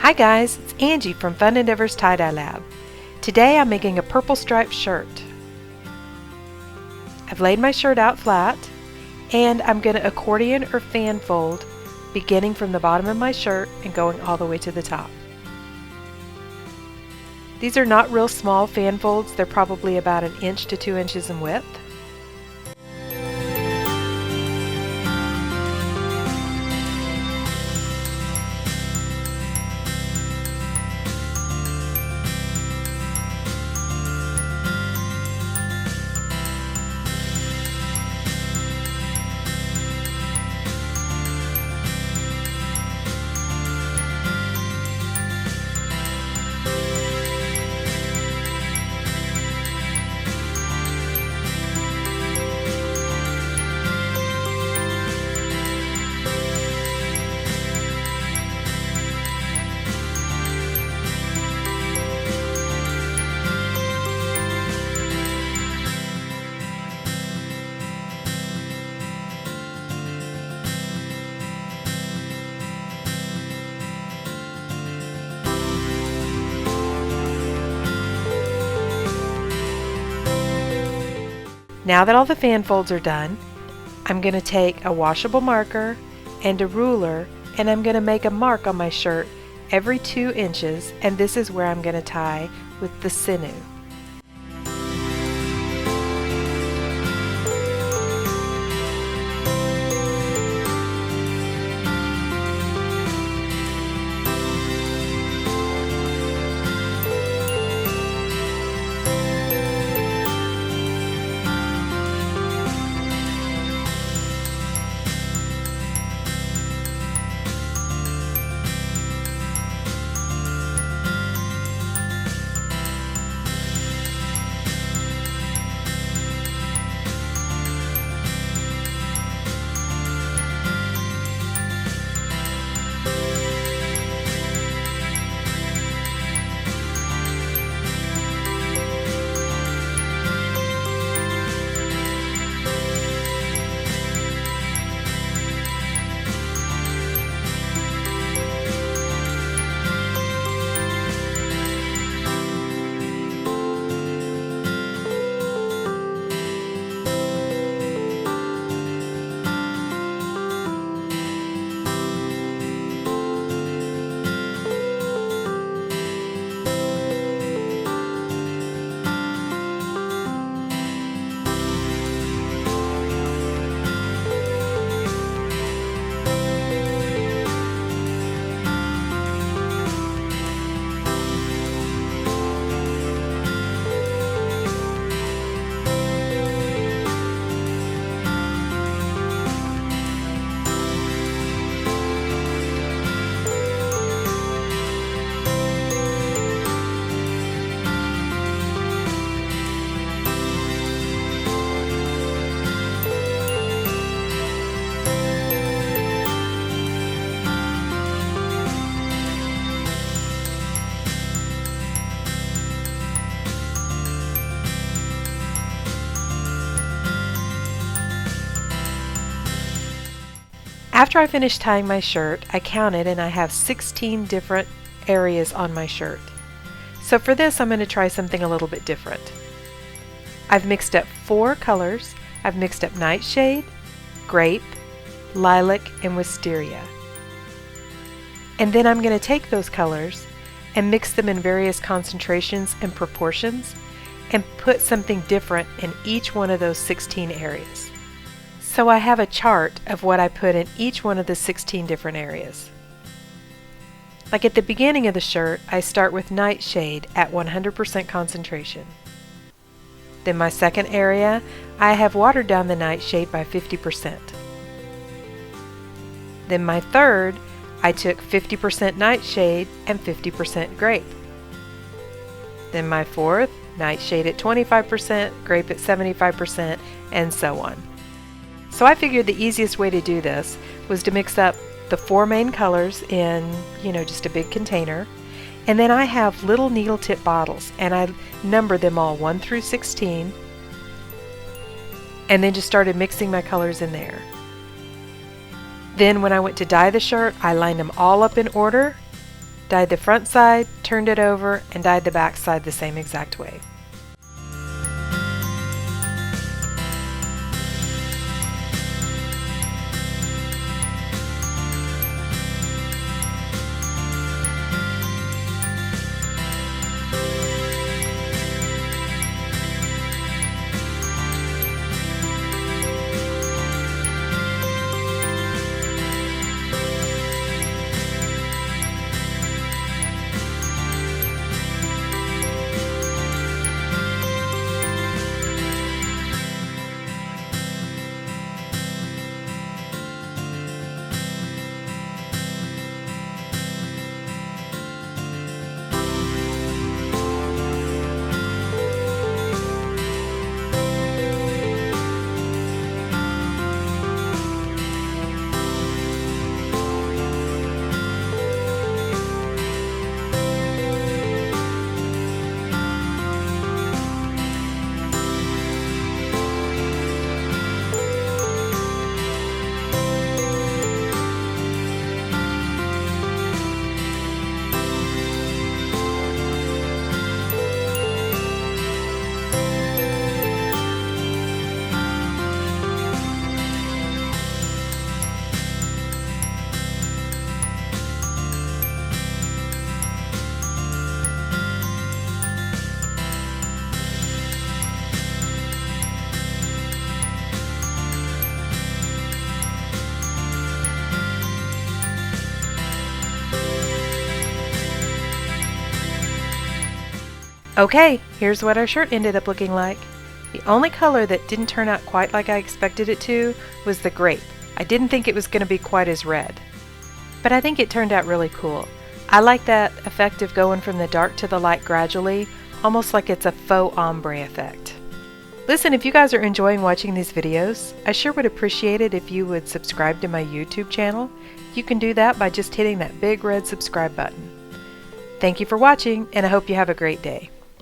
Hi guys, it's Angie from Fun Endeavors Tie-Dye Lab. Today I'm making a purple striped shirt. I've laid my shirt out flat and I'm going to accordion or fan fold beginning from the bottom of my shirt and going all the way to the top. These are not real small fan folds, they're probably about 1 inch to 2 inches in width. Now that all the fan folds are done, I'm going to take a washable marker and a ruler and I'm going to make a mark on my shirt every 2 inches, and this is where I'm going to tie with the sinew. After I finished tying my shirt, I counted and I have 16 different areas on my shirt. So for this, I'm going to try something a little bit different. I've mixed up 4 colors. I've mixed up Nightshade, Grape, Lilac, and Wisteria. And then I'm going to take those colors and mix them in various concentrations and proportions and put something different in each one of those 16 areas. So I have a chart of what I put in each one of the 16 different areas. Like at the beginning of the shirt, I start with Nightshade at 100% concentration. Then my second area, I have watered down the Nightshade by 50%. Then my third, I took 50% Nightshade and 50% Grape. Then my fourth, Nightshade at 25%, Grape at 75%, and so on. So I figured the easiest way to do this was to mix up the 4 main colors in, just a big container. And then I have little needle tip bottles and I number them all 1 through 16 and then just started mixing my colors in there. Then when I went to dye the shirt, I lined them all up in order dyed the front side, turned it over, and dyed the back side the same exact way. Okay, here's what our shirt ended up looking like. The only color that didn't turn out quite like I expected it to was the grape. I didn't think it was going to be quite as red. But I think it turned out really cool. I like that effect of going from the dark to the light gradually, almost like it's a faux ombre effect. Listen, if you guys are enjoying watching these videos, I sure would appreciate it if you would subscribe to my YouTube channel. You can do that by just hitting that big red subscribe button. Thank you for watching, and I hope you have a great day.